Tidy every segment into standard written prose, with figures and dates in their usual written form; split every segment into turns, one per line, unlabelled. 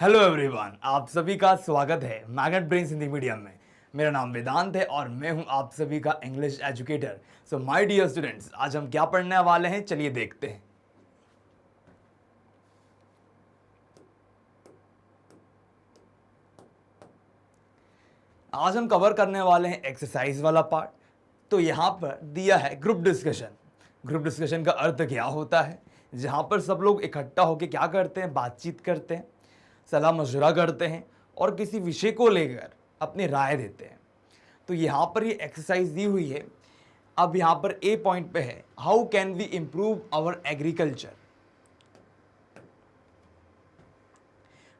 Hello everyone, आप सभी का स्वागत है मैग्नेट ब्रेन्स हिंदी मीडियम में। मेरा नाम वेदांत है और मैं हूं आप सभी का English educator. So my dear students, आज हम क्या पढ़ने वाले हैं, चलिए देखते हैं। आज हम कवर करने वाले हैं एक्सरसाइज वाला पार्ट। तो यहां पर दिया है ग्रुप डिस्कशन। ग्रुप डिस्कशन का अर्थ क्या होता है? जहां पर सब लोग इकट्ठा होकर क्या करते हैं, बातचीत करते हैं, सलाह मशवरा करते हैं और किसी विषय को लेकर अपनी राय देते हैं। तो यहाँ पर ये एक्सरसाइज दी हुई है। अब यहाँ पर ए पॉइंट पे है, how can we improve our agriculture.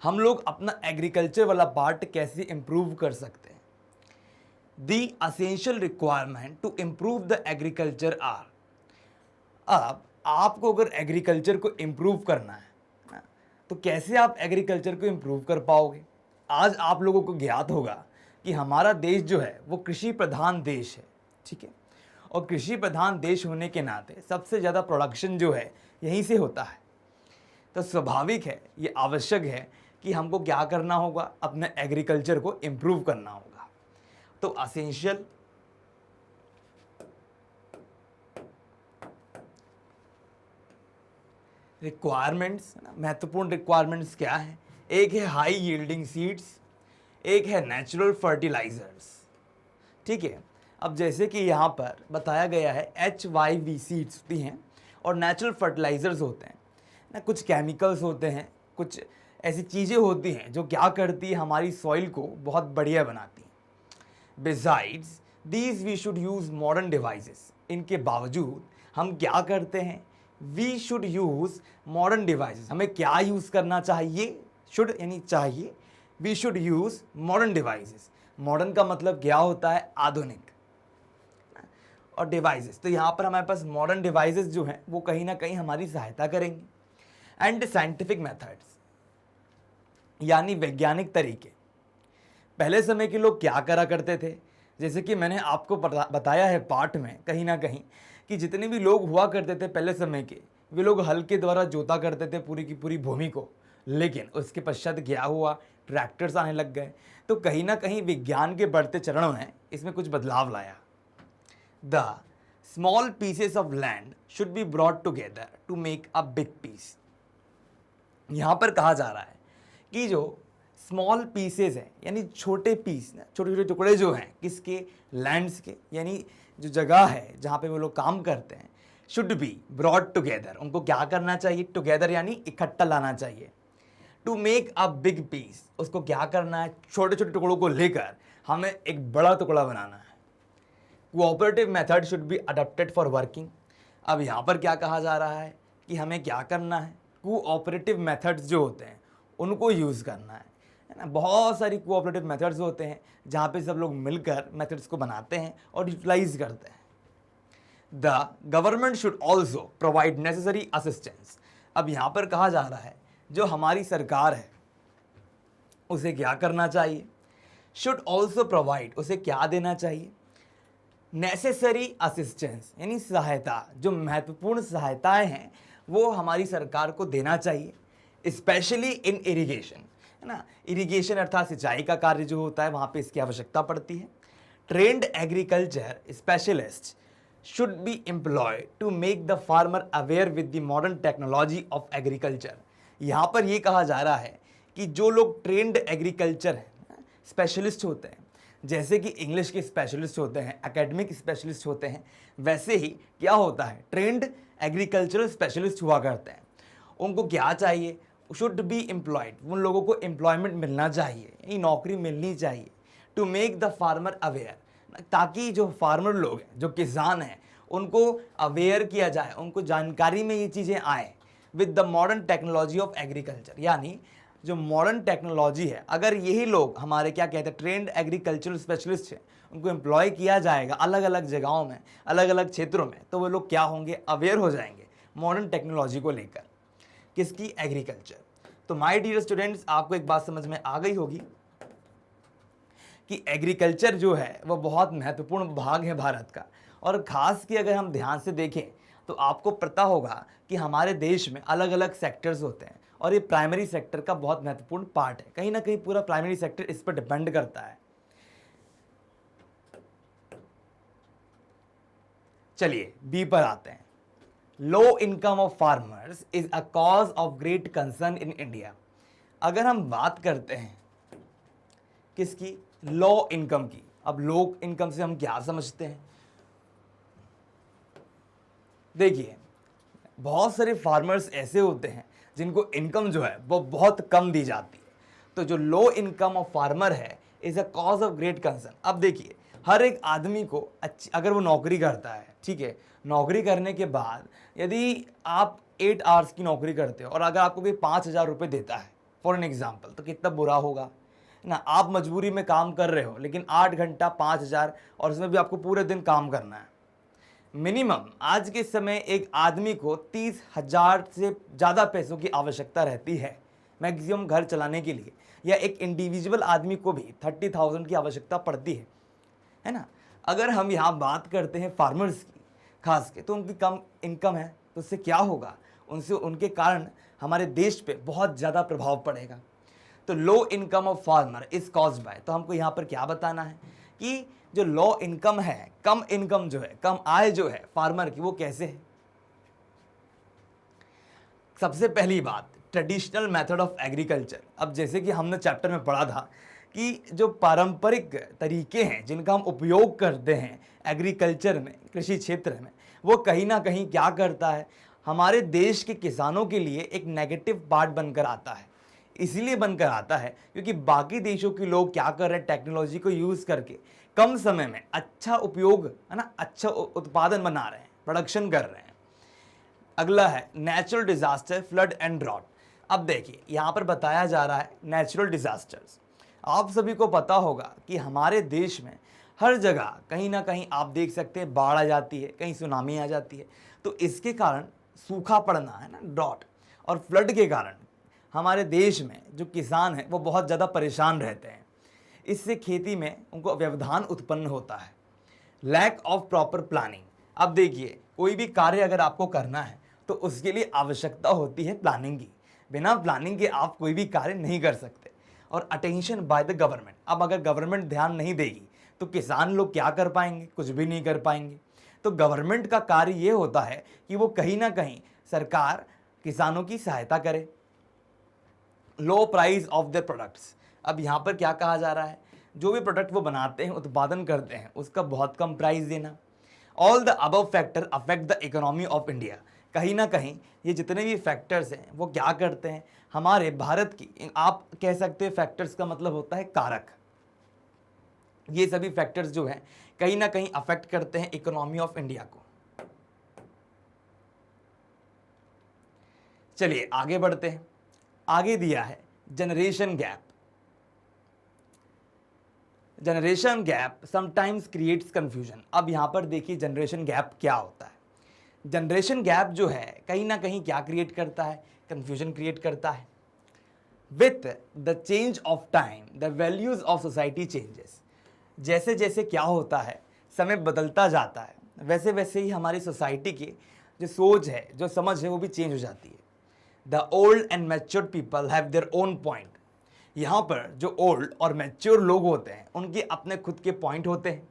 हम लोग अपना एग्रीकल्चर वाला पार्ट कैसे इम्प्रूव कर सकते हैं। The essential requirement to improve the agriculture are. अब आपको अगर एग्रीकल्चर को इम्प्रूव करना है तो कैसे आप एग्रीकल्चर को इम्प्रूव कर पाओगे। आज आप लोगों को ज्ञात होगा कि हमारा देश जो है वो कृषि प्रधान देश है, ठीक है। और कृषि प्रधान देश होने के नाते सबसे ज़्यादा प्रोडक्शन जो है यहीं से होता है। तो स्वाभाविक है, ये आवश्यक है कि हमको क्या करना होगा, अपने एग्रीकल्चर को इम्प्रूव करना होगा। तो असेंशियल रिक्वायरमेंट्स, महत्वपूर्ण रिक्वायरमेंट्स क्या है? एक है हाई यील्डिंग सीड्स, एक है नेचुरल फर्टिलाइजर्स, ठीक है। अब जैसे कि यहाँ पर बताया गया है HYV सीड्स होती हैं और नेचुरल फर्टिलाइजर्स होते हैं ना। कुछ केमिकल्स होते हैं, कुछ ऐसी चीज़ें होती हैं जो क्या करती है, हमारी सॉइल को बहुत बढ़िया बनाती हैं। Besides these we should use modern devices. इनके बावजूद हम क्या करते हैं, we should use modern devices. हमें क्या यूज़ करना चाहिए, शुड यानी चाहिए, we should use modern devices. Modern का मतलब क्या होता है, आधुनिक, और डिवाइसेस, तो यहाँ पर हमारे पास मॉडर्न डिवाइसेस जो हैं वो कहीं ना कहीं हमारी सहायता करेंगे। एंड साइंटिफिक मेथड्स यानी वैज्ञानिक तरीके। पहले समय के लोग क्या करा करते थे, जैसे कि मैंने आपको बताया है पाठ में कहीं ना कहीं कि जितने भी लोग हुआ करते थे पहले समय के, वे लोग हल के द्वारा जोता करते थे पूरी की पूरी भूमि को। लेकिन उसके पश्चात क्या हुआ, ट्रैक्टर्स आने लग गए। तो कहीं ना कहीं विज्ञान के बढ़ते चरणों ने इसमें कुछ बदलाव लाया। The small pieces of land should be brought together to make a big piece. यहाँ पर कहा जा रहा है कि जो स्मॉल पीसेस हैं यानी छोटे पीस, छोटे छोटे टुकड़े जो हैं किसके, लैंड्स के, यानी जो जगह है जहाँ पे वो लोग काम करते हैं, शुड बी ब्रॉट टुगेदर। उनको क्या करना चाहिए, टुगेदर यानी इकट्ठा लाना चाहिए। To make a big piece, उसको क्या करना है, छोटे छोटे टुकड़ों को लेकर हमें एक बड़ा टुकड़ा बनाना है। Cooperative method should be adopted for working. अब यहाँ पर क्या कहा जा रहा है कि हमें क्या करना है, कोऑपरेटिव मेथड्स जो होते हैं उनको यूज़ करना है ना। बहुत सारी कोऑपरेटिव मेथड्स होते हैं जहाँ पे सब लोग मिलकर मेथड्स को बनाते हैं और यूटिलाइज करते हैं। The government should also provide necessary assistance. अब यहाँ पर कहा जा रहा है जो हमारी सरकार है उसे क्या करना चाहिए, शुड ऑल्सो प्रोवाइड, उसे क्या देना चाहिए, नेसेसरी असिस्टेंस यानी सहायता। जो महत्वपूर्ण सहायताएं हैं वो हमारी सरकार को देना चाहिए, स्पेशली इन इरिगेशन, है ना। इरिगेशन अर्थात सिंचाई का कार्य जो होता है वहाँ पे इसकी आवश्यकता पड़ती है। Trained agriculture specialist should be employed to make the farmer aware with the modern technology of agriculture. यहाँ पर ये कहा जा रहा है कि जो लोग ट्रेंड एग्रीकल्चर है, स्पेशलिस्ट होते हैं, जैसे कि इंग्लिश के स्पेशलिस्ट होते हैं, एकेडमिक स्पेशलिस्ट होते हैं, वैसे ही क्या होता है, ट्रेंड एग्रीकल्चरल स्पेशलिस्ट हुआ करते हैं। उनको क्या चाहिए, शुड बी एम्प्लॉयड, उन लोगों को एम्प्लॉयमेंट मिलना चाहिए, नौकरी मिलनी चाहिए। To make the farmer aware, ताकि जो फार्मर लोग हैं, जो किसान हैं, उनको अवेयर किया जाए, उनको जानकारी में ये चीज़ें आए with the modern technology of agriculture. यानी जो मॉडर्न टेक्नोलॉजी है, अगर यही लोग हमारे क्या कहते हैं ट्रेंड एग्रीकल्चरल स्पेशलिस्ट हैं, उनको एम्प्लॉय किया जाएगा अलग अलग जगहों में, अलग अलग क्षेत्रों में, तो वो लोग क्या होंगे, अवेयर हो जाएंगे मॉडर्न टेक्नोलॉजी को लेकर, किसकी, एग्रीकल्चर। तो माय डियर स्टूडेंट्स, आपको एक बात समझ में आ गई होगी कि एग्रीकल्चर जो है वह बहुत महत्वपूर्ण भाग है भारत का। और ख़ास कि अगर हम ध्यान से देखें तो आपको पता होगा कि हमारे देश में अलग अलग सेक्टर्स होते हैं और ये प्राइमरी सेक्टर का बहुत महत्वपूर्ण पार्ट है। कहीं ना कहीं पूरा प्राइमरी सेक्टर इस पर डिपेंड करता है। चलिए बी पर आते हैं। Low income of farmers is a cause of great concern in India. अगर हम बात करते हैं किसकी, लो इनकम की। अब लो इनकम से हम क्या समझते हैं? देखिए, बहुत सारे फार्मर्स ऐसे होते हैं जिनको इनकम जो है वो बहुत कम दी जाती है। तो जो लो इनकम ऑफ फार्मर है is a cause of great concern. अब देखिए, हर एक आदमी को अच्छी, अगर वो नौकरी करता है, ठीक है, नौकरी करने के बाद यदि आप 8 आवर्स की नौकरी करते हो और अगर आपको कोई 5,000 रुपये देता है फॉर एन एग्जाम्पल, तो कितना बुरा होगा ना। आप मजबूरी में काम कर रहे हो लेकिन 8 घंटा 5,000, और उसमें भी आपको पूरे दिन काम करना है। मिनिमम आज के समय एक आदमी को 30,000 से ज़्यादा पैसों की आवश्यकता रहती है मैक्सिमम घर चलाने के लिए, या एक इंडिविजुअल आदमी को भी 30,000 की आवश्यकता पड़ती है ना। अगर हम यहाँ बात करते हैं फार्मर्स की खास के, तो उनकी कम इनकम है, तो उससे क्या होगा, उनसे उनके कारण हमारे देश पे बहुत ज़्यादा प्रभाव पड़ेगा। तो low income of farmer is caused by, तो हमको यहाँ पर क्या बताना है कि जो लो इनकम है, कम इनकम जो है, कम आय जो है फार्मर की, वो कैसे है। सबसे पहली बात, ट्रेडिशनल मेथड ऑफ एग्रीकल्चर। अब जैसे कि हमने चैप्टर में पढ़ा था कि जो पारंपरिक तरीके हैं जिनका हम उपयोग करते हैं एग्रीकल्चर में, कृषि क्षेत्र में, वो कहीं ना कहीं क्या करता है, हमारे देश के किसानों के लिए एक नेगेटिव पार्ट बनकर आता है। इसलिए बनकर आता है क्योंकि बाकी देशों के लोग क्या कर रहे हैं, टेक्नोलॉजी को यूज़ करके कम समय में अच्छा उपयोग, है ना, अच्छा उत्पादन बना रहे हैं, प्रोडक्शन कर रहे हैं। अगला है natural disaster, flood and drought. अब देखिए, यहाँ पर बताया जा रहा है नेचुरल डिजास्टर्स। आप सभी को पता होगा कि हमारे देश में हर जगह कहीं ना कहीं आप देख सकते हैं बाढ़ आ जाती है, कहीं सुनामी आ जाती है। तो इसके कारण सूखा पड़ना, है ना, ड्रॉट, और फ्लड के कारण हमारे देश में जो किसान हैं वो बहुत ज़्यादा परेशान रहते हैं। इससे खेती में उनको व्यवधान उत्पन्न होता है। Lack of proper planning. अब देखिए, कोई भी कार्य अगर आपको करना है तो उसके लिए आवश्यकता होती है प्लानिंग की। बिना प्लानिंग के आप कोई भी कार्य नहीं कर सकते। और अटेंशन बाय द गवर्नमेंट। अब अगर गवर्नमेंट ध्यान नहीं देगी तो किसान लोग क्या कर पाएंगे, कुछ भी नहीं कर पाएंगे। तो गवर्नमेंट का कार्य ये होता है कि वो कहीं ना कहीं सरकार किसानों की सहायता करे। लो प्राइस ऑफ द प्रोडक्ट्स। अब यहाँ पर क्या कहा जा रहा है, जो भी प्रोडक्ट वो बनाते हैं, उत्पादन करते हैं, उसका बहुत कम प्राइस देना। All the above factor affect the economy of India. कहीं ना कहीं ये जितने भी फैक्टर्स हैं वो क्या करते हैं, हमारे भारत की, आप कह सकते हैं फैक्टर्स का मतलब होता है कारक। ये सभी फैक्टर्स जो हैं कहीं ना कहीं अफेक्ट करते हैं इकोनॉमी ऑफ इंडिया को। चलिए आगे बढ़ते हैं। आगे दिया है generation gap. Generation gap sometimes creates confusion. अब यहां पर देखिए जनरेशन गैप क्या होता है। जनरेशन गैप जो है कहीं ना कहीं क्या क्रिएट करता है, कंफ्यूजन क्रिएट करता है। With the change of time the values of society changes. जैसे जैसे क्या होता है, समय बदलता जाता है, वैसे वैसे ही हमारी सोसाइटी की जो सोच है, जो समझ है, वो भी चेंज हो जाती है। The old and mature people have their own point. यहाँ पर जो ओल्ड और मैच्योर लोग होते हैं उनके अपने खुद के पॉइंट होते हैं।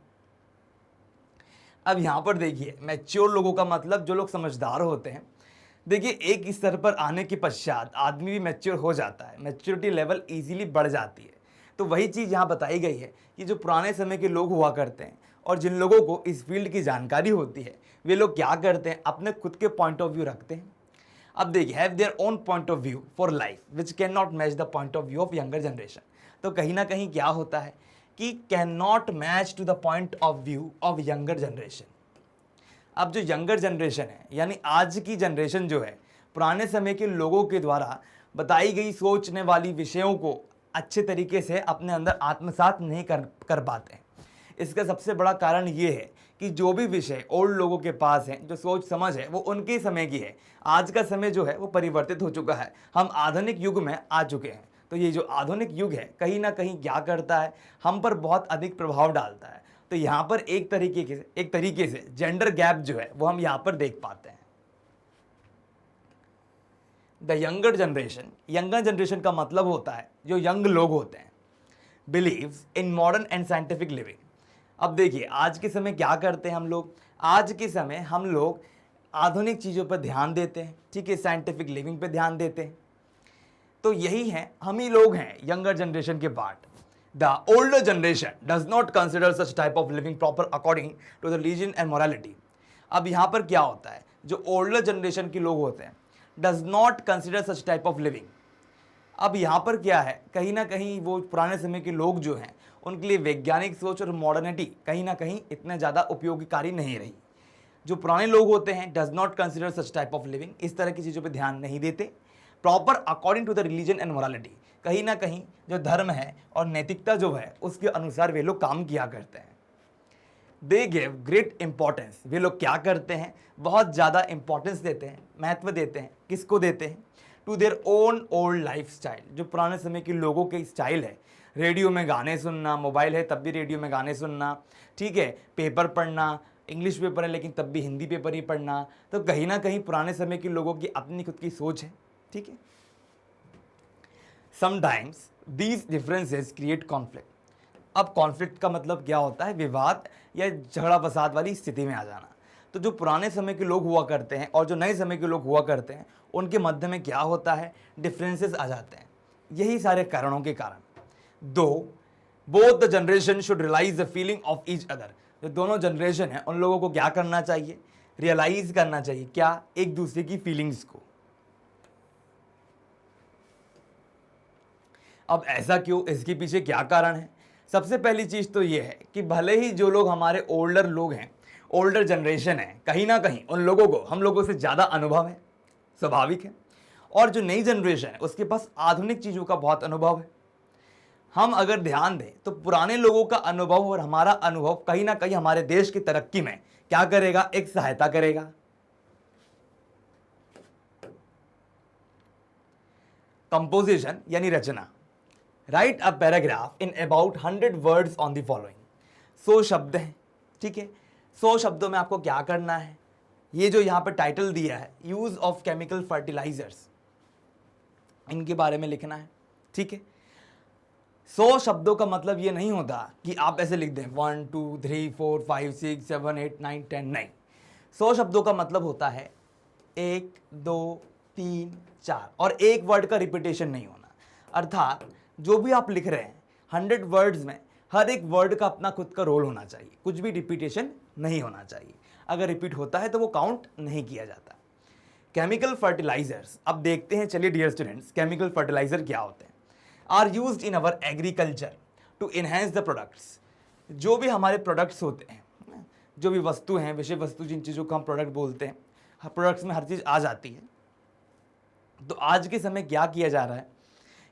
अब यहाँ पर देखिए, मैच्योर लोगों का मतलब जो लोग समझदार होते हैं। देखिए, एक स्तर पर आने के पश्चात आदमी भी मैच्योर हो जाता है, मैच्योरिटी लेवल इजीली बढ़ जाती है। तो वही चीज़ यहाँ बताई गई है कि जो पुराने समय के लोग हुआ करते हैं और जिन लोगों को इस फील्ड की जानकारी होती है, वे लोग क्या करते हैं, अपने खुद के पॉइंट ऑफ व्यू रखते हैं। अब देखिए, have their own point of view for life which can not match the point of view of younger generation. तो कहीं ना कहीं क्या होता है कि can not match to the point of view of younger generation. अब जो यंगर जनरेशन है, यानी आज की जनरेशन जो है, पुराने समय के लोगों के द्वारा बताई गई सोचने वाली विषयों को अच्छे तरीके से अपने अंदर आत्मसात नहीं कर पाते हैं। इसका सबसे बड़ा कारण ये है कि जो भी विषय ओल्ड लोगों के पास हैं, जो सोच समझ है, वो उनके समय की है। आज का समय जो है वो परिवर्तित हो चुका है, हम आधुनिक युग में आ चुके हैं। तो ये जो आधुनिक युग है कहीं ना कहीं क्या करता है, हम पर बहुत अधिक प्रभाव डालता है। तो यहाँ पर एक तरीके से जेंडर गैप जो है वो हम यहाँ पर देख पाते हैं। द यंगर जनरेशन का मतलब होता है जो यंग लोग होते हैं, believes in modern and scientific living. अब देखिए आज के समय क्या करते हैं हम लोग, आज के समय हम लोग आधुनिक चीज़ों पर ध्यान देते हैं, ठीक है, साइंटिफिक लिविंग पे ध्यान देते हैं। तो यही है, हम ही लोग हैं यंगर जनरेशन के part. The older generation does not consider such type of living proper according to the religion and morality. अब यहाँ पर क्या होता है, जो ओल्डर जनरेशन के लोग होते हैं does not consider such type of living. अब यहाँ पर क्या है, कहीं ना कहीं वो पुराने समय के लोग जो हैं उनके लिए वैज्ञानिक सोच और मॉडर्निटी कहीं ना कहीं इतने ज़्यादा उपयोगकारी नहीं रही। जो पुराने लोग होते हैं does not consider such type of living, इस तरह की चीज़ों पे ध्यान नहीं देते proper according to the religion and morality. कहीं ना कहीं जो धर्म है और नैतिकता जो है उसके अनुसार वे लोग काम किया करते हैं। दे गिव ग्रेट इंपॉर्टेंस, वे लोग क्या करते हैं, बहुत ज़्यादा इंपॉर्टेंस देते हैं, महत्व देते हैं। किसको देते हैं, to their own old life style. जो पुराने समय के लोगों के स्टाइल है, रेडियो में गाने सुनना, मोबाइल है तब भी रेडियो में गाने सुनना, ठीक है, पेपर पढ़ना, इंग्लिश पेपर है लेकिन तब भी हिंदी पेपर ही पढ़ना। तो कहीं ना कहीं पुराने समय के लोगों की अपनी खुद की सोच है, ठीक है। Sometimes these differences create conflict. अब कॉन्फ्लिक्ट का मतलब क्या होता है, विवाद या झगड़ा फसाद वाली स्थिति में आ जाना। तो जो पुराने समय के लोग हुआ करते हैं और जो नए समय के लोग हुआ करते हैं उनके मध्य में क्या होता है, डिफरेंसेस आ जाते हैं। यही सारे कारणों के कारण दो both the generation should realise the feeling of each other. जो दोनों जनरेशन है उन लोगों को क्या करना चाहिए, रियलाइज करना चाहिए, क्या, एक दूसरे की फीलिंग्स को। अब ऐसा क्यों, इसके पीछे क्या कारण है। सबसे पहली चीज़ तो ये है कि भले ही जो लोग हमारे ओल्डर लोग हैं, ओल्डर जनरेशन है, कहीं ना कहीं उन लोगों को हम लोगों से ज़्यादा अनुभव है, स्वाभाविक है। और जो नई जनरेशन है उसके पास आधुनिक चीज़ों का बहुत अनुभव है। हम अगर ध्यान दें तो पुराने लोगों का अनुभव और हमारा अनुभव कहीं ना कहीं हमारे देश की तरक्की में क्या करेगा, एक सहायता करेगा। कंपोजिशन यानी रचना, write a paragraph in about 100 words on the following. 100 शब्द हैं, ठीक है। 100 शब्दों में आपको क्या करना है, ये जो यहाँ पर टाइटल दिया है यूज ऑफ केमिकल फर्टिलाइजर्स, इनके बारे में लिखना है, ठीक है। 100 शब्दों का मतलब ये नहीं होता कि आप ऐसे लिख दें 1 2 3 4 5 6 7 8 9 10, नहीं। 100 शब्दों का मतलब होता है 1 2 3 4 और एक वर्ड का रिपीटेशन नहीं होना। अर्थात जो भी आप लिख रहे हैं 100 वर्ड्स में हर एक वर्ड का अपना खुद का रोल होना चाहिए, कुछ भी रिपीटेशन नहीं होना चाहिए। अगर रिपीट होता है तो वो काउंट नहीं किया जाता। केमिकल फर्टिलाइजर्स, अब देखते हैं, चलिए डियर स्टूडेंट्स, केमिकल फर्टिलाइजर क्या होते हैं। Are used in our agriculture to enhance the products. जो भी हमारे प्रोडक्ट्स होते हैं, जो भी वस्तु हैं, विषय वस्तु, जिन चीज़ों को हम प्रोडक्ट बोलते हैं, प्रोडक्ट्स में हर चीज़ आ जाती है। तो आज के समय क्या किया जा रहा है,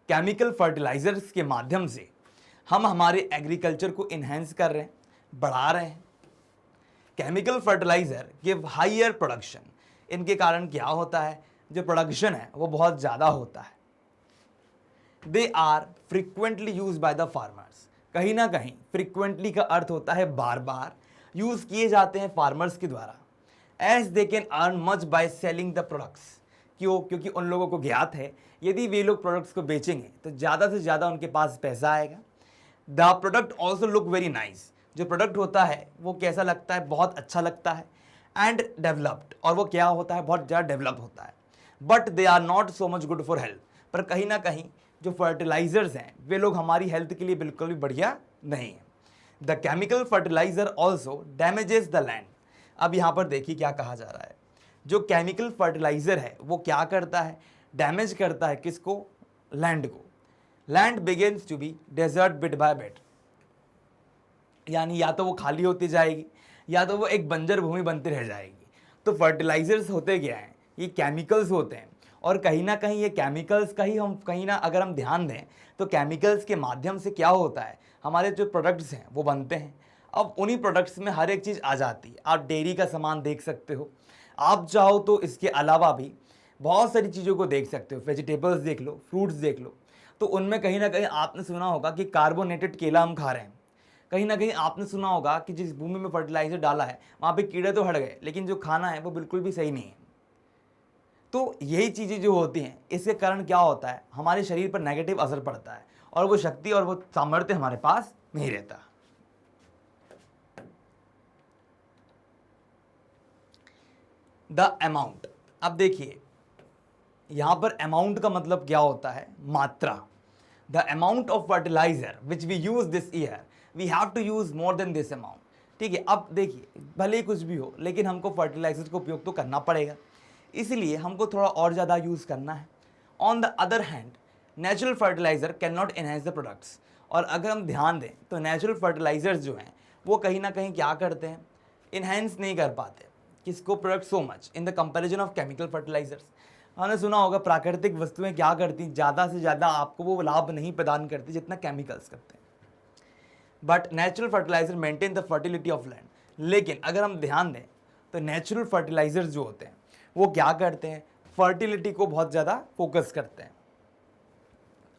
केमिकल फर्टिलाइजर्स के माध्यम से हम हमारे एग्रीकल्चर को इनहेंस कर रहे हैं, बढ़ा रहे हैं। Chemical fertiliser give higher production, इनके कारण क्या होता है, जो प्रोडक्शन है वो बहुत ज़्यादा होता है। They are frequently use by the farmers, कहीं ना कहीं फ्रिक्वेंटली का अर्थ होता है बार बार, यूज किए जाते हैं फार्मर्स के द्वारा। As they can earn much by selling the products, क्यों, क्योंकि उन लोगों को ज्ञात है यदि वे लोग प्रोडक्ट्स को बेचेंगे तो ज़्यादा से ज़्यादा उनके पास पैसा आएगा। The product also look very nice, जो प्रोडक्ट होता है वो कैसा लगता है, बहुत अच्छा लगता है। एंड डेवलप्ड, और वो क्या होता है, बहुत ज़्यादा डेवलप होता है। But they are not so much good for health, पर कहीं ना कहीं जो फर्टिलाइजर्स हैं वे लोग हमारी हेल्थ के लिए बिल्कुल भी बढ़िया नहीं है। The chemical fertiliser also damages the land. अब यहाँ पर देखिए क्या कहा जा रहा है, जो केमिकल फर्टिलाइजर है वो क्या करता है, डैमेज करता है किसको, लैंड को। Land begins to be desert bit by bit, यानी या तो वो खाली होती जाएगी या तो वो एक बंजर भूमि बनती रह जाएगी। तो फर्टिलाइजर्स होते क्या हैं, ये केमिकल्स होते हैं, और कहीं ना कहीं ये केमिकल्स का ही हम कहीं ना अगर हम ध्यान दें तो केमिकल्स के माध्यम से क्या होता है, हमारे जो प्रोडक्ट्स हैं वो बनते हैं। अब उन्हीं प्रोडक्ट्स में हर एक चीज़ आ जाती है। आप डेयरी का सामान देख सकते हो, आप चाहो तो इसके अलावा भी बहुत सारी चीज़ों को देख सकते हो, वेजिटेबल्स देख लो, फ्रूट्स देख लो। तो उनमें कहीं ना कहीं आपने सुना होगा कि कार्बोनेटेड केला हम खा रहे हैं। कहीं ना कहीं आपने सुना होगा कि जिस भूमि में फर्टिलाइजर डाला है वहाँ पे कीड़े तो हट गए, लेकिन जो खाना है वो बिल्कुल भी सही नहीं है। तो यही चीज़ें जो होती हैं, इसके कारण क्या होता है, हमारे शरीर पर नेगेटिव असर पड़ता है और वो शक्ति और वो सामर्थ्य हमारे पास नहीं रहता। द अमाउंट, अब देखिए यहां पर अमाउंट का मतलब क्या होता है, मात्रा। The amount of fertiliser which we use this year, we have to use more than this amount. ठीक है, अब देखिए भले ही कुछ भी हो, लेकिन हमको फर्टिलाइजर का उपयोग तो करना पड़ेगा, इसलिए हमको थोड़ा और ज़्यादा यूज़ करना है। On the other hand, natural fertiliser can not enhance the products, और अगर हम ध्यान दें तो नेचुरल फर्टिलाइजर्स जो हैं वो कहीं ना कहीं क्या करते हैं, इन्हेंस नहीं कर पाते किसको, product so much in the comparison of chemical fertilisers. हमने सुना होगा प्राकृतिक वस्तुएं क्या करती, ज़्यादा से ज़्यादा आपको वो लाभ नहीं प्रदान करती जितना केमिकल्स करते हैं। But natural fertiliser maintain the fertility of land. लेकिन अगर हम ध्यान दें तो नेचुरल फर्टिलाइजर्स जो होते हैं वो क्या करते हैं, फर्टिलिटी को बहुत ज़्यादा फोकस करते हैं।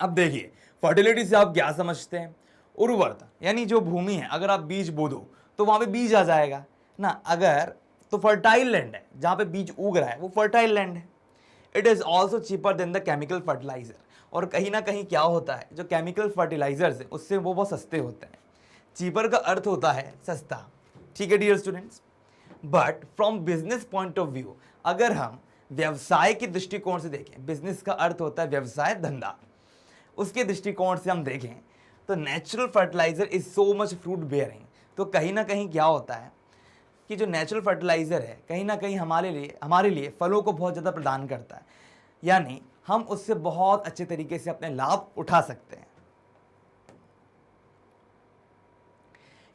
अब देखिए फर्टिलिटी से आप क्या समझते हैं, उर्वरता, यानी जो भूमि है अगर आप बीज बो दो तो वहाँ पे बीज आ जाएगा ना, अगर तो फर्टाइल लैंड है जहाँ पे बीज उग रहा है वो फर्टाइल लैंड है। It is also cheaper than the chemical fertiliser, और कहीं ना कहीं क्या होता है, जो केमिकल फर्टिलाइजर्स है उससे वो बहुत सस्ते होते हैं। चीपर का अर्थ होता है सस्ता, ठीक है dear students. But from business point of view, अगर हम व्यवसाय के दृष्टिकोण से देखें, बिजनेस का अर्थ होता है व्यवसाय, धंधा, उसके दृष्टिकोण से हम देखें तो natural fertiliser is so much fruit bearing. तो कहीं ना कहीं क्या होता है कि जो नेचुरल फर्टिलाइजर है कहीं ना कहीं हमारे लिए फलों को बहुत ज़्यादा प्रदान करता है, यानी हम उससे बहुत अच्छे तरीके से अपने लाभ उठा सकते हैं।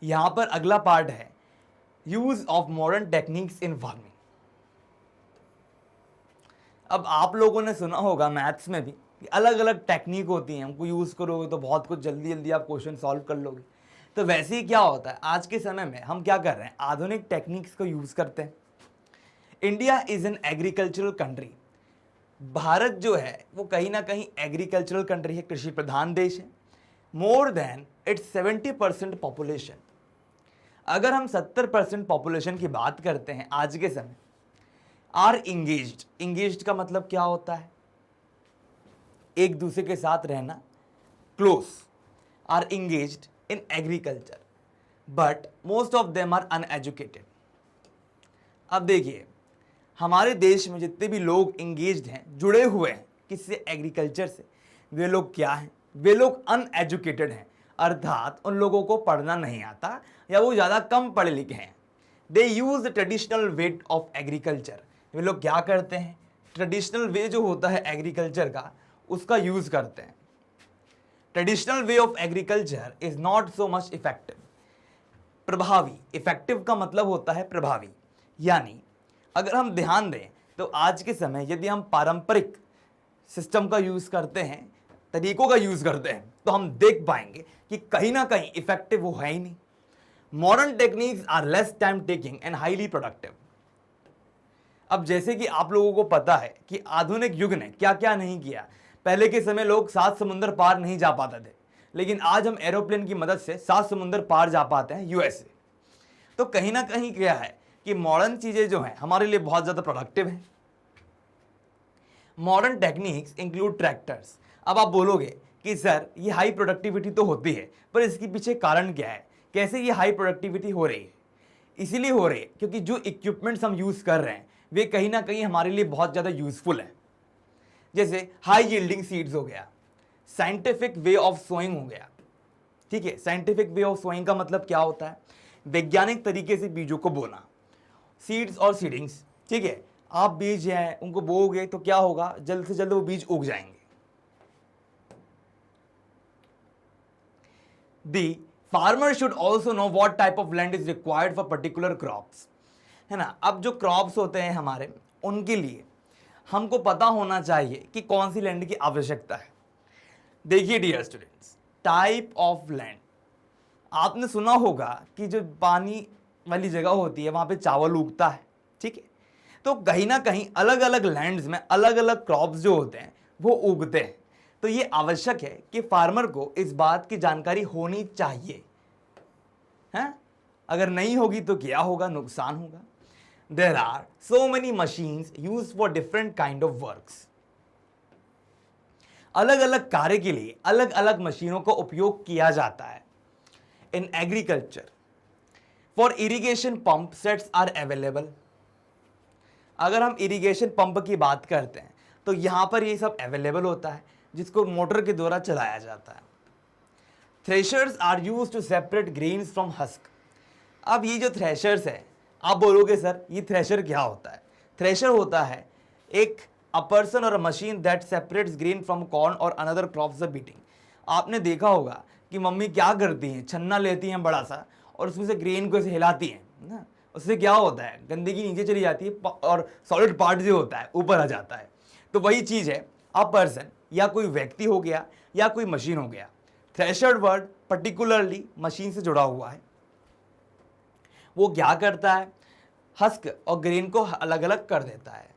यहां पर अगला पार्ट है use of modern techniques in farming. अब आप लोगों ने सुना होगा मैथ्स में भी कि अलग अलग टेक्निक होती हैं, उनको यूज करोगे तो बहुत कुछ जल्दी जल्दी आप क्वेश्चन सॉल्व कर लोगे। तो वैसे ही क्या होता है, आज के समय में हम क्या कर रहे हैं, आधुनिक टेक्निक्स को यूज करते हैं। India is an agricultural country, Bharat जो है वो कहीं ना कहीं एग्रीकल्चरल कंट्री है, कृषि प्रधान देश है। मोर देन इट्स 70% पॉपुलेशन, अगर हम 70% पॉपुलेशन की बात करते हैं आज के समय, आर इंगेज्ड। इंगेज्ड का मतलब क्या होता है, एक दूसरे के साथ रहना, close, are engaged in agriculture, but most of them are uneducated. अब देखिए हमारे देश में जितने भी लोग इंगेज्ड हैं, जुड़े हुए हैं किससे, एग्रीकल्चर से, वे लोग क्या हैं, वे लोग अनएजुकेटेड हैं, अर्थात उन लोगों को पढ़ना नहीं आता या वो ज़्यादा कम पढ़े लिखे हैं। They use the traditional way of agriculture, वे लोग क्या करते हैं, ट्रेडिशनल वे जो होता है एग्रीकल्चर का उसका यूज करते हैं। Traditional way of agriculture is not so much effective, प्रभावी, इफेक्टिव का मतलब होता है प्रभावी। यानी अगर हम ध्यान दें तो आज के समय यदि हम पारंपरिक सिस्टम का यूज करते हैं, तरीकों का यूज करते हैं, तो हम देख पाएंगे कि कहीं ना कहीं इफेक्टिव वो है ही नहीं। Modern techniques are less time taking and highly productive. अब जैसे कि आप लोगों को पता है कि आधुनिक युग ने क्या क्या नहीं किया। पहले के समय लोग 7 समुंदर पार नहीं जा पाते थे, लेकिन आज हम एरोप्लेन की मदद से 7 समुंदर पार जा पाते हैं यूएसए। तो कहीं ना कहीं क्या है कि मॉडर्न चीजें जो हैं हमारे लिए बहुत ज्यादा प्रोडक्टिव हैं। Modern techniques include tractors. अब आप बोलोगे कि सर ये हाई प्रोडक्टिविटी तो होती है, पर इसके पीछे कारण क्या है, कैसे ये हाई प्रोडक्टिविटी हो रही है? इसीलिए हो रही है क्योंकि जो इक्विपमेंट्स हम यूज कर रहे हैं वे कहीं ना कहीं हमारे लिए बहुत ज़्यादा यूजफुल है। जैसे हाई यील्डिंग सीड्स हो गया, साइंटिफिक वे ऑफ सोइंग हो गया। ठीक है, साइंटिफिक वे ऑफ सोइंग का मतलब क्या होता है, वैज्ञानिक तरीके से बीजों को बोना, सीड्स और सीडिंग्स। ठीक है, आप बीज हैं उनको बोओगे तो क्या होगा, जल्द से जल्द वो बीज उग जाएंगे। The farmer should also know what type of land is required for particular crops, है ना। अब जो क्रॉप्स होते हैं हमारे, उनके लिए हमको पता होना चाहिए कि कौन सी लैंड की आवश्यकता है। देखिए dear students, type of land, आपने सुना होगा कि जो पानी वाली जगह होती है वहां पे चावल उगता है। ठीक है, तो कहीं ना कहीं अलग अलग लैंड्स में अलग अलग क्रॉप्स जो होते हैं वो उगते हैं। तो ये आवश्यक है कि फार्मर को इस बात की जानकारी होनी चाहिए, है। अगर नहीं होगी तो क्या होगा, नुकसान होगा। There are so many machines use for different kind of works. अलग अलग कार्य के लिए अलग अलग मशीनों का उपयोग किया जाता है। In agriculture for irrigation pump sets are available. अगर हम इरिगेशन पंप की बात करते हैं तो यहां पर ये सब अवेलेबल होता है जिसको मोटर के द्वारा चलाया जाता है। Threshers are use to separate grains from husk. अब ये जो थ्रेशर्स है, आप बोलोगे सर ये थ्रेशर क्या होता है? थ्रेशर होता है एक अ पर्सन और अ machine that separates grain from corn और अनदर क्रॉप्स द बीटिंग। आपने देखा होगा कि मम्मी क्या करती हैं, छन्ना लेती हैं बड़ा सा और उसमें से ग्रेन को ऐसे हिलाती हैं ना, उससे क्या होता है, गंदगी नीचे चली जाती है और सॉलिड पार्ट जो होता है ऊपर आ जाता है। तो वही चीज़ है, अ पर्सन या कोई व्यक्ति हो गया या कोई मशीन हो गया। थ्रेशर्ड वर्ड पर्टिकुलरली मशीन से जुड़ा हुआ है। वो क्या करता है, हस्क और ग्रेन को अलग अलग कर देता है,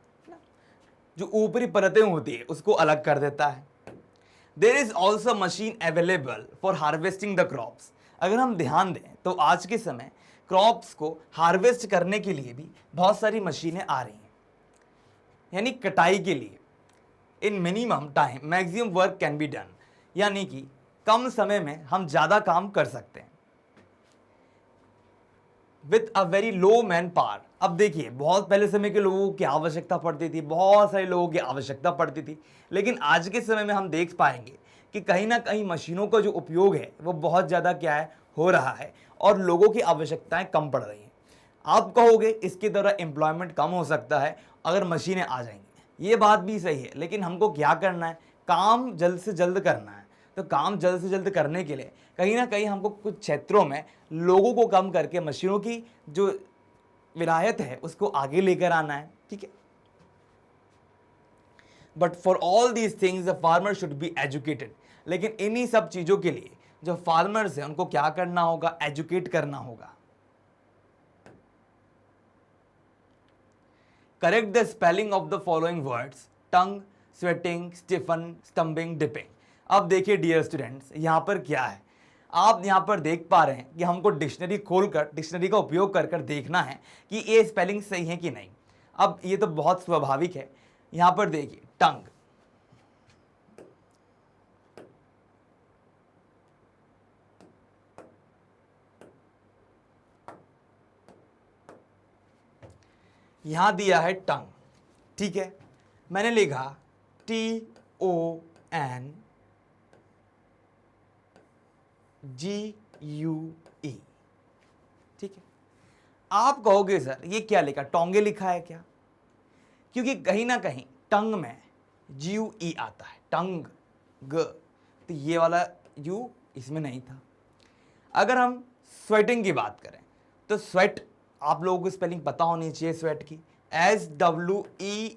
जो ऊपरी परतें होती है उसको अलग कर देता है। There is also machine available for harvesting the crops. अगर हम ध्यान दें तो आज के समय क्रॉप्स को हार्वेस्ट करने के लिए भी बहुत सारी मशीनें आ रही हैं, यानी कटाई के लिए। इन minimum time maximum work can be done, यानी कि कम समय में हम ज़्यादा काम कर सकते हैं with a very low man power. अब देखिए, बहुत पहले समय के लोगों की आवश्यकता पड़ती थी, बहुत सारे लोगों की आवश्यकता पड़ती थी, लेकिन आज के समय में हम देख पाएंगे कि कहीं ना कहीं मशीनों का जो उपयोग है वो बहुत ज़्यादा क्या है हो रहा है और लोगों की आवश्यकताएं कम पड़ रही हैं। आप कहोगे इसके द्वारा एम्प्लॉयमेंट कम हो सकता है अगर मशीनें आ जाएंगी, ये बात भी सही है, लेकिन हमको क्या करना है, काम जल्द से जल्द करना है। तो काम जल्द से जल्द करने के लिए कहीं ना कहीं हमको कुछ क्षेत्रों में लोगों को कम करके मशीनों की जो विरायत है उसको आगे लेकर आना है, ठीक है। But for all these things the farmer should be educated. लेकिन इन्हीं सब चीजों के लिए जो फार्मर्स हैं उनको क्या करना होगा, एजुकेट करना होगा। Correct the spelling of the following words, tongue, sweating, stiffen, stumbling, dipping. अब देखिए डियर स्टूडेंट्स, यहां पर क्या है, आप यहां पर देख पा रहे हैं कि हमको डिक्शनरी खोलकर डिक्शनरी का उपयोग कर कर देखना है कि ये स्पेलिंग सही है कि नहीं। अब ये तो बहुत स्वाभाविक है, यहां पर देखिए टंग, यहां दिया है टंग, ठीक है। मैंने लिखा TONGUE, ठीक है। आप कहोगे सर ये क्या लिखा, टोंगे लिखा है क्या? क्योंकि कहीं ना कहीं टंग में GUE आता है, टंग ग, तो ये वाला U इसमें नहीं था। अगर हम स्वेटिंग की बात करें तो स्वेट, आप लोगों को स्पेलिंग पता होनी चाहिए स्वेट की, SWEAT,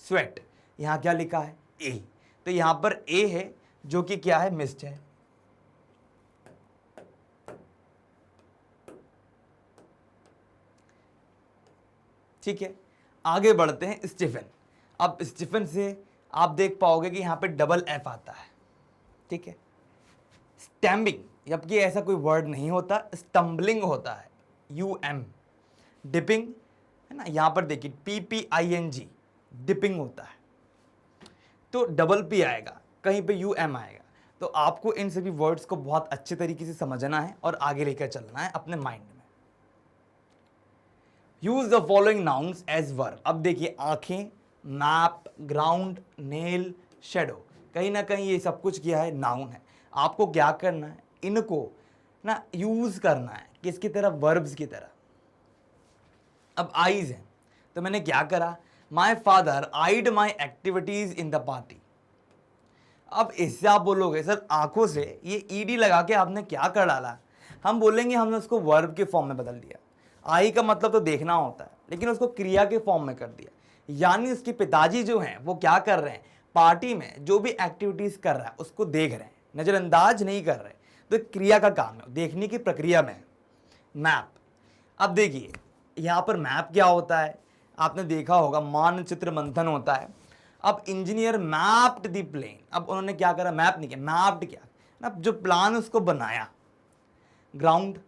स्वेट। यहां क्या लिखा है, A, तो यहां पर A है जो कि क्या है, मिस्ड है। ठीक है, आगे बढ़ते हैं स्टीफन। अब स्टीफन से आप देख पाओगे कि यहां पे डबल F आता है, ठीक है। स्टैम्बिंग, जबकि ऐसा कोई वर्ड नहीं होता, स्टम्बलिंग होता है, UM। डिपिंग है ना, यहां पर देखिए PPING, डिपिंग होता है, तो डबल P आएगा, कहीं पे UM आएगा। तो आपको इन सभी वर्ड्स को बहुत अच्छे तरीके से समझना है और आगे लेकर चलना है अपने माइंड में। Use the following nouns as verb. अब देखिए आंखें, मैप, ग्राउंड, नेल, शेडो, कहीं ना कहीं ये सब कुछ क्या है, नाउन है। आपको क्या करना है, इनको ना यूज करना है किसकी तरह, वर्ब्स की तरह। अब आईज है, तो मैंने क्या करा, my father eyed my activities in the party. अब इससे आप बोलोगे सर आंखों से ये ED लगा के आपने क्या कर डाला, हम बोलेंगे हमने उसको वर्ब के फॉर्म में बदल दिया। आई का मतलब तो देखना होता है, लेकिन उसको क्रिया के फॉर्म में कर दिया। यानी उसके पिताजी जो हैं वो क्या कर रहे हैं, पार्टी में जो भी एक्टिविटीज कर रहा है उसको देख रहे हैं, नजरअंदाज नहीं कर रहे। तो क्रिया का काम है, देखने की प्रक्रिया में। मैप, अब देखिए यहां पर मैप क्या होता है, आपने देखा होगा मानचित्र मंथन होता है। अब इंजीनियर मैप्ड द प्लेन, अब उन्होंने क्या करा, मैप नहीं किया, मैप्ड किया ना, जो प्लान उसको बनाया। Ground,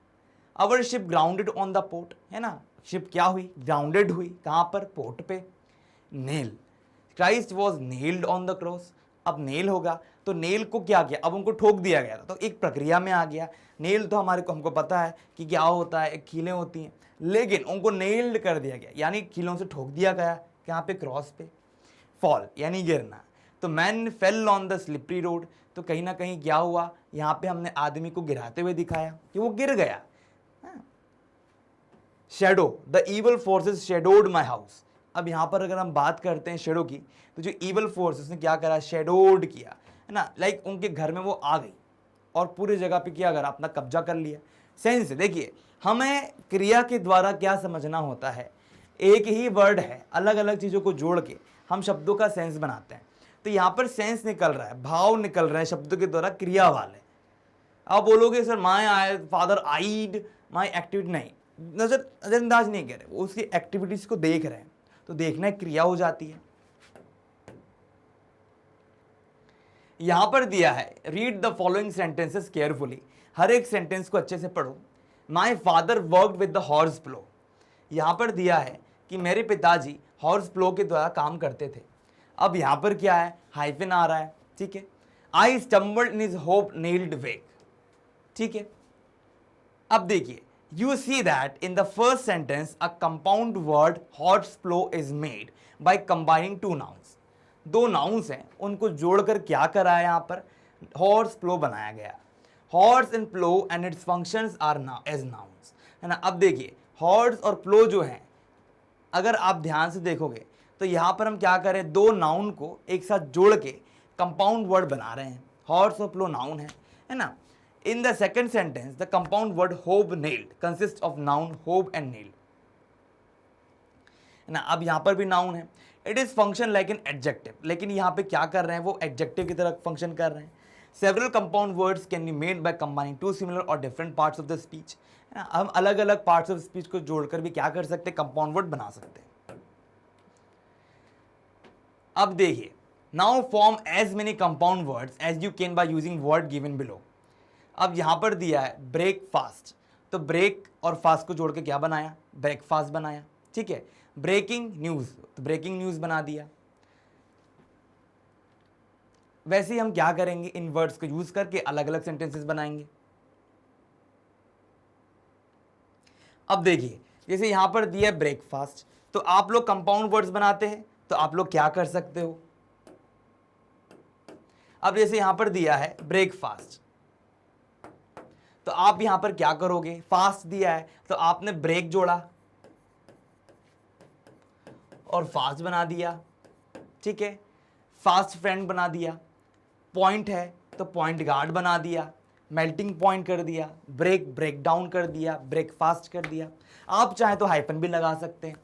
our ship grounded on the port, है ना, शिप क्या हुई, ग्राउंडेड हुई, कहाँ पर, पोर्ट पे। Nail, Christ was nailed on the cross. अब नेल होगा तो नेल को क्या किया, अब उनको ठोक दिया गया, तो एक प्रक्रिया में आ गया। नेल तो हमारे को हमको पता है कि क्या होता है, कीलें होती हैं, लेकिन उनको नेल्ड कर दिया गया, यानी कीलों से ठोक दिया गया, कहाँ पे, क्रॉस पे। फॉल यानी गिरना, तो man fell on the slippery road, तो कहीं ना कहीं क्या हुआ, यहाँ पे हमने आदमी को गिराते हुए दिखाया कि वो गिर गया। Shadow, the evil forces shadowed my house. अब यहाँ पर अगर हम बात करते हैं शेडो की, तो जो ईवल फोर्सेस ने क्या करा, शेडोड किया, है ना, लाइक उनके घर में वो आ गई और पूरी जगह पे क्या करा, अपना कब्जा कर लिया। सेंस, देखिए हमें क्रिया के द्वारा क्या समझना होता है, एक ही वर्ड है, अलग अलग चीज़ों को जोड़ के हम शब्दों का सेंस बनाते हैं। तो यहाँ पर सेंस निकल रहा है, भाव निकल रहे हैं शब्दों के द्वारा क्रिया वाले। आप बोलोगे sir my father eyed my activity, नहीं, नजरअंदाज नहीं कर रहे, वो उसकी एक्टिविटीज को देख रहे हैं, तो देखना एक क्रिया हो जाती है। यहां पर दिया है, read the following sentences carefully, हर एक सेंटेंस को अच्छे से पढ़ो। My father worked with the horse plough, यहां पर दिया है कि मेरे पिताजी हॉर्स प्लो के द्वारा काम करते थे। अब यहां पर क्या है, हाइफन आ रहा है, ठीक है। I stumbled in his hobnailed wake, ठीक है। अब देखिए, you see that in the first sentence a compound word horse plow is made by combining two nouns। दो nouns हैं, उनको जोड़कर क्या करा है, यहाँ पर horse plow बनाया गया। horse and plow and its functions are now as nouns, है ना। अब देखिए horse और plow जो हैं, अगर आप ध्यान से देखोगे तो यहाँ पर हम क्या करें, दो नाउन को एक साथ जोड़ के कंपाउंड वर्ड बना रहे हैं। हॉर्स और प्लो नाउन है ना। In the second sentence, the compound word hobnailed consists of noun hob and nailed, है ना। अब यहाँ पर भी नाउन है। It is function like an adjective, लेकिन यहाँ पे क्या कर रहे हैं, वो एडजेक्टिव की तरह फंक्शन कर रहे हैं। Several compound words can be made by combining two similar or different parts of the speech, है ना। हम अलग अलग पार्ट्स ऑफ स्पीच को जोड़कर भी क्या कर सकते हैं, कंपाउंड वर्ड बना सकते हैं। अब देखिए, now form as many compound words as you can by using word given below। अब यहां पर दिया है ब्रेकफास्ट, तो ब्रेक और फास्ट को जोड़ के क्या बनाया, ब्रेकफास्ट बनाया, ठीक है। ब्रेकिंग न्यूज, तो ब्रेकिंग न्यूज बना दिया। वैसे ही हम क्या करेंगे, इन वर्ड्स को यूज करके अलग अलग सेंटेंसेस बनाएंगे। अब देखिए, जैसे यहां पर दिया है ब्रेकफास्ट, तो आप लोग कंपाउंड वर्ड्स बनाते हैं, तो आप लोग क्या कर सकते हो। अब जैसे यहां पर दिया है ब्रेकफास्ट, तो आप यहां पर क्या करोगे, फास्ट दिया है तो आपने ब्रेक जोड़ा और फास्ट बना दिया, ठीक है। फास्ट फ्रेंड बना दिया, पॉइंट है तो पॉइंट गार्ड बना दिया, मेल्टिंग पॉइंट कर दिया, ब्रेक ब्रेक डाउन कर दिया, ब्रेकफास्ट कर दिया। आप चाहे तो हाइफन भी लगा सकते हैं।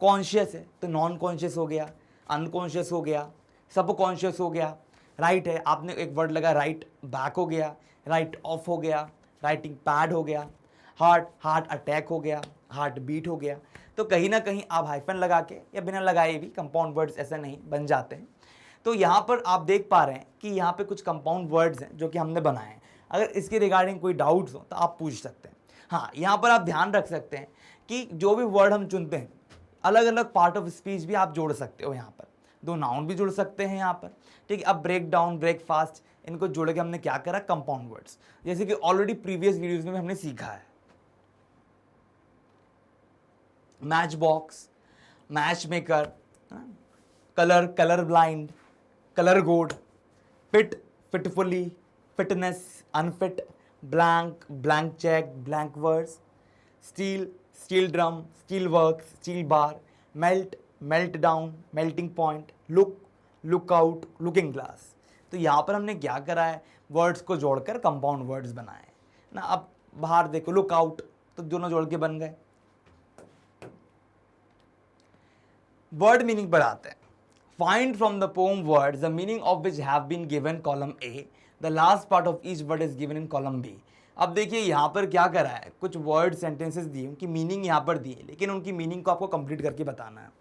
कॉन्शियस है तो नॉन कॉन्शियस हो गया, अनकॉन्शियस हो गया, सब कॉन्शियस हो गया। राइट है, आपने एक वर्ड लगा राइट बैक हो गया, राइट ऑफ हो गया, राइटिंग पैड हो गया, हार्ट अटैक हो गया, हार्ट बीट हो गया। तो कहीं ना कहीं आप हाइफन लगा के या बिना लगाए भी कंपाउंड वर्ड्स ऐसे नहीं बन जाते हैं। तो यहाँ पर आप देख पा रहे हैं कि यहाँ पे कुछ कंपाउंड वर्ड्स हैं जो कि हमने बनाए हैं। अगर इसके रिगार्डिंग कोई डाउट्स हो तो आप पूछ सकते हैं। हाँ, यहाँ पर आप ध्यान रख सकते हैं कि जो भी वर्ड हम चुनते हैं, अलग अलग पार्ट ऑफ स्पीच भी आप जोड़ सकते हो। यहाँ पर दो नाउन भी जुड़ सकते हैं यहाँ पर, ठीक है। अब ब्रेक डाउन, ब्रेकफास्ट, इनको जोड़ के हमने क्या करा, कंपाउंड वर्ड्स, जैसे कि ऑलरेडी प्रीवियस वीडियोस में हमने सीखा है। Match box, match maker, colour, colour blind, colour code, fit, fitfully, fitness, unfit, blank, blank cheque, blank words, steel, steel drum, steel work, steel bar, melt, melt down, melting point, look, look out, looking glass. तो यहाँ पर हमने क्या करा है, words को जोड़कर compound words बनाए ना। अब बाहर देखो, लुक आउट, तो दोनों जोड़ के बन गए। वर्ड मीनिंग पर आते हैं। Find from the poem words the meaning of which have been given column A, the last part of each word is given in column B. अब देखिए यहाँ पर क्या करा है, कुछ वर्ड सेंटेंसेस दिए, उनकी मीनिंग यहाँ पर दी है, लेकिन उनकी मीनिंग को आपको कंप्लीट करके बताना है।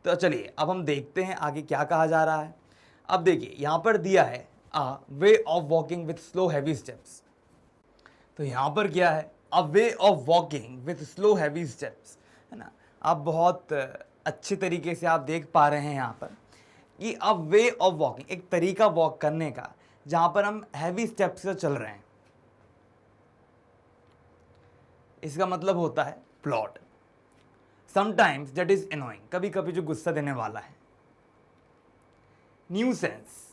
तो चलिए अब हम देखते हैं आगे क्या कहा जा रहा है। अब देखिए यहाँ पर दिया है a way of walking with slow heavy steps. तो यहाँ पर क्या है, a way of walking with slow heavy steps. है ना। आप बहुत अच्छे तरीके से आप देख पा रहे हैं यहाँ पर कि अ वे ऑफ वॉकिंग, एक तरीका वॉक करने का जहाँ पर हम हैवी स्टेप्स से चल रहे हैं। इसका मतलब होता है plot. Sometimes that is annoying, कभी कभी जो गुस्सा देने वाला है। Nuisance,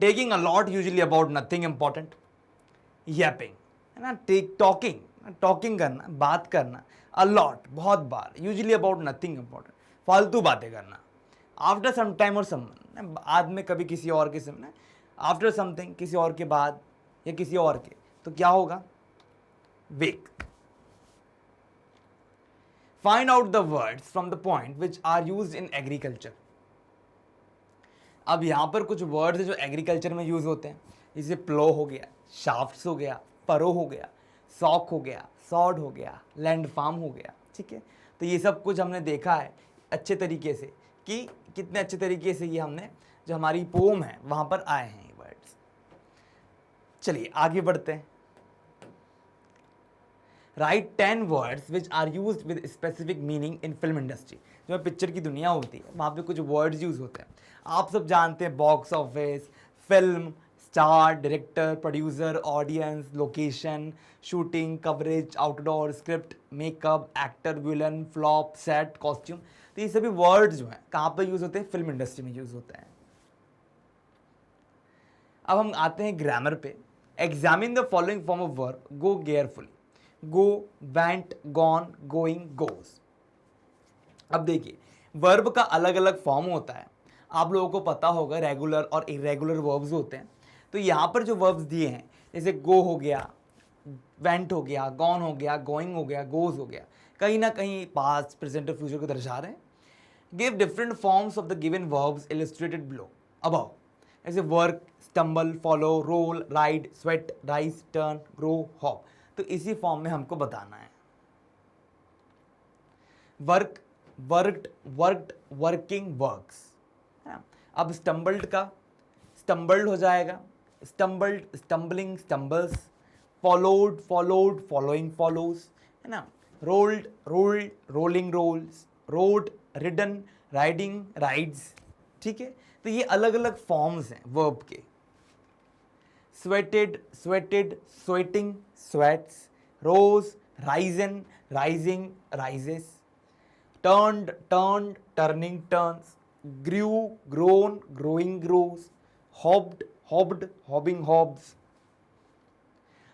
taking a lot usually about nothing important. Yapping, है ना, टॉकिंग करना, बात करना, अ लॉट, बहुत बार, यूजुअली अबाउट नथिंग इंपॉर्टेंट, फालतू बातें करना। After some time or someone, बाद में कभी किसी और के सामने, आफ्टर समथिंग, किसी और के बाद या किसी और के, तो क्या होगा, wake. Find out the words from the point which are used in agriculture. अब यहां पर कुछ वर्ड्स जो एग्रीकल्चर में यूज होते हैं, जैसे प्लो हो गया, शाफ्ट्स हो गया, परो हो गया, सॉक हो गया, सॉड हो गया, लैंड फार्म हो गया। ठीक है, तो ये सब कुछ हमने देखा है अच्छे तरीके से कि कितने अच्छे तरीके से ये हमने जो हमारी पोम है वहां पर आए हैं ये वर्ड्स। चलिए आगे बढ़ते हैं। Write 10 words which are used with specific meaning in film industry. जो पिक्चर की दुनिया होती है वहाँ पे कुछ वर्ड्स यूज होते हैं। आप सब जानते हैं, box office, film, star, director, producer, audience, location, shooting, coverage, outdoor, script, makeup, actor, villain, flop, set, costume. तो ये सभी वर्ड्स जो हैं कहाँ पर यूज होते हैं, फिल्म इंडस्ट्री में यूज होते हैं। अब हम आते हैं ग्रामर पे। Examine the following form of verb, go carefully. Go, went, gone, going, goes. अब देखिए, वर्ब का अलग अलग फॉर्म होता है। आप लोगों को पता होगा रेगुलर और इरेगुलर वर्ब्स होते हैं। तो यहाँ पर जो वर्ब्स दिए हैं, जैसे गो हो गया, वेंट हो गया, गॉन हो गया, गोइंग हो गया, गोज हो गया, कहीं ना कहीं पास्ट, प्रेजेंट और फ्यूचर को दर्शा रहे हैं। Give different forms of the given verbs illustrated below above. ऐसे work, stumble, follow, roll, ride, sweat, rise, turn, grow, hop. तो इसी फॉर्म में हमको बताना है। Work, worked, worked, working, works. अब स्टम्बल्ड का स्टम्बल्ड हो जाएगा, stumbled, stumbling, stumbles, followed, followed, following, follows, है ना। Rolled, rolled, rolling, rolls, rode, ridden, riding, rides. ठीक है, तो ये अलग अलग फॉर्म्स हैं वर्ब के। Sweated, sweated, sweating, sweats, rose, risen, rising, rises, turned, turned, turning, turns, grew, grown, growing, grows, hopped, hopped, hopping, hobs।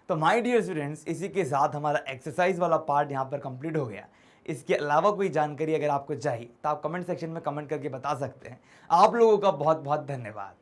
तो माय डियर स्टूडेंट्स, इसी के साथ हमारा एक्सरसाइज वाला पार्ट यहाँ पर कंप्लीट हो गया। इसके अलावा कोई जानकारी अगर आपको चाहिए तो आप कमेंट सेक्शन में कमेंट करके बता सकते हैं। आप लोगों का बहुत बहुत धन्यवाद।